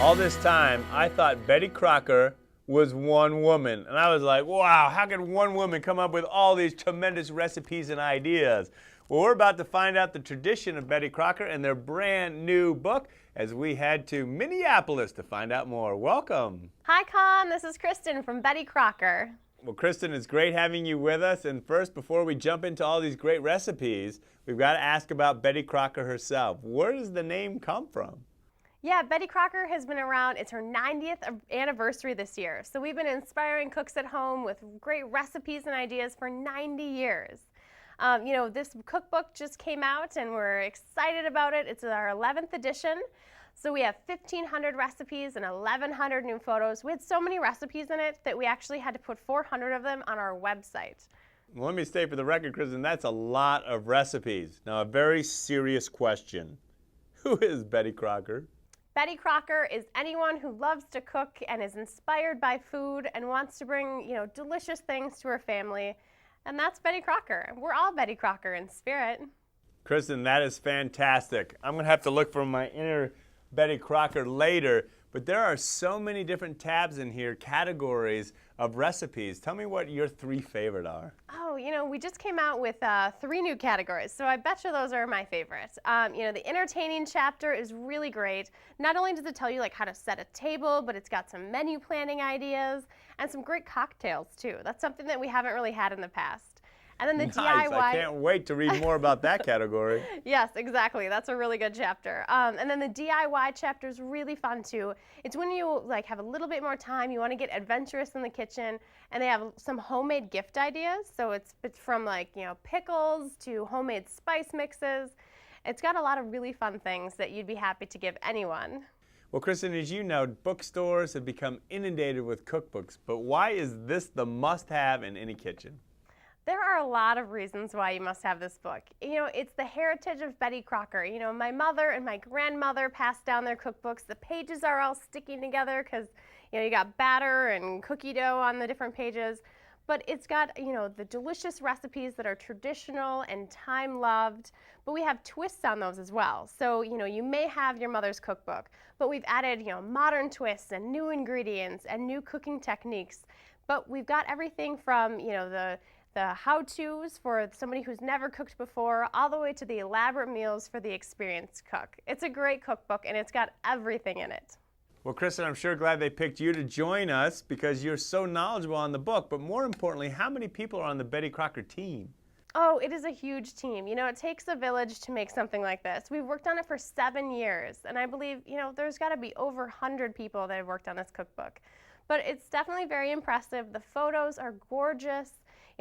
All this time, I thought Betty Crocker was one woman. And I was like, wow, how can one woman come up with all these tremendous recipes and ideas? Well, we're about to find out the tradition of Betty Crocker and their brand new book as we head to Minneapolis to find out more. Welcome. Hi, Con. This is Kristen from Betty Crocker. Well, Kristen, it's great having you with us. And first, before we jump into all these great recipes, we've got to ask about Betty Crocker herself. Where does the name come from? Yeah, Betty Crocker has been around. It's her 90th anniversary this year. So we've been inspiring cooks at home with great recipes and ideas for 90 years. This cookbook just came out and we're excited about it. It's our 11th edition. So we have 1,500 recipes and 1,100 new photos. We had so many recipes in it that we actually had to put 400 of them on our website. Well, let me state for the record, Kristen, that's a lot of recipes. Now, a very serious question. Who is Betty Crocker? Betty Crocker is anyone who loves to cook and is inspired by food and wants to bring, delicious things to her family. And that's Betty Crocker. We're all Betty Crocker in spirit. Kristen, that is fantastic. I'm going to have to look for my inner Betty Crocker later, but there are so many different tabs in here, categories of recipes. Tell me what your 3 favorite are. Oh, we just came out with 3 new categories, so I bet you those are my favorites. The entertaining chapter is really great. Not only does it tell you how to set a table, but it's got some menu planning ideas and some great cocktails too. That's something that we haven't really had in the past. And then the Nice. DIY. I can't wait to read more about that category. Yes, exactly. That's a really good chapter. And then the DIY chapter is really fun too. It's when you have a little bit more time, you want to get adventurous in the kitchen, and they have some homemade gift ideas. So it's from pickles to homemade spice mixes. It's got a lot of really fun things that you'd be happy to give anyone. Well, Kristen, as you know, bookstores have become inundated with cookbooks, but why is this the must-have in any kitchen? There are a lot of reasons why you must have this book. It's the heritage of Betty Crocker. My mother and my grandmother passed down their cookbooks. The pages are all sticking together because, you got batter and cookie dough on the different pages. But it's got, the delicious recipes that are traditional and time-loved. But we have twists on those as well. So, you may have your mother's cookbook, but we've added, modern twists and new ingredients and new cooking techniques. But we've got everything from, the how-tos for somebody who's never cooked before, all the way to the elaborate meals for the experienced cook. It's a great cookbook, and it's got everything in it. Well, Kristen, I'm sure glad they picked you to join us because you're so knowledgeable on the book, but more importantly, how many people are on the Betty Crocker team? Oh, it is a huge team. It takes a village to make something like this. We've worked on it for 7 years, and I believe, there's got to be over 100 people that have worked on this cookbook. But it's definitely very impressive. The photos are gorgeous.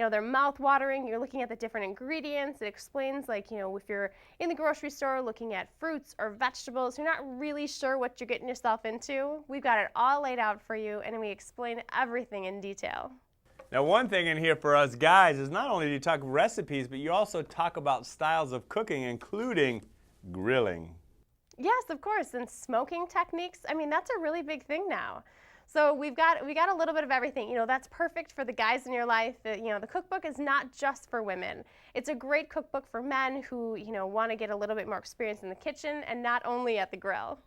They're mouth-watering. You're looking at the different ingredients. It explains, if you're in the grocery store looking at fruits or vegetables, you're not really sure what you're getting yourself into. We've got it all laid out for you, and we explain everything in detail. Now, one thing in here for us guys is not only do you talk recipes, but you also talk about styles of cooking, including grilling. Yes, of course, and smoking techniques. That's a really big thing now. So we got a little bit of everything. That's perfect for the guys in your life. The cookbook is not just for women. It's a great cookbook for men who, want to get a little bit more experience in the kitchen and not only at the grill.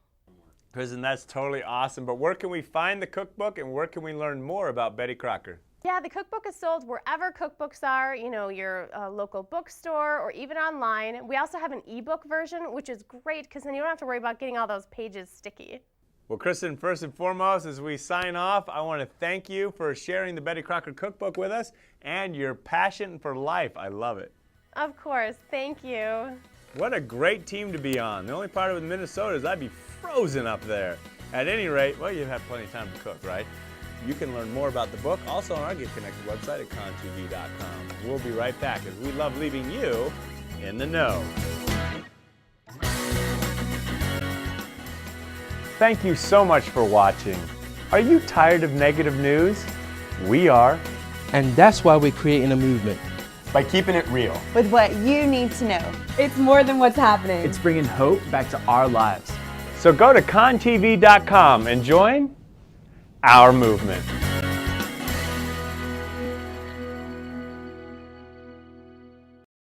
Kristen, that's totally awesome. But where can we find the cookbook and where can we learn more about Betty Crocker? Yeah, the cookbook is sold wherever cookbooks are, your local bookstore or even online. We also have an ebook version, which is great because then you don't have to worry about getting all those pages sticky. Well, Kristen, first and foremost, as we sign off, I want to thank you for sharing the Betty Crocker cookbook with us and your passion for life. I love it. Of course. Thank you. What a great team to be on. The only part of Minnesota is I'd be frozen up there. At any rate, well, you have plenty of time to cook, right? You can learn more about the book also on our Get Connected website at contv.com. We'll be right back as we love leaving you in the know. Thank you so much for watching. Are you tired of negative news? We are. And that's why we're creating a movement. By keeping it real. With what you need to know. It's more than what's happening. It's bringing hope back to our lives. So go to contv.com and join our movement.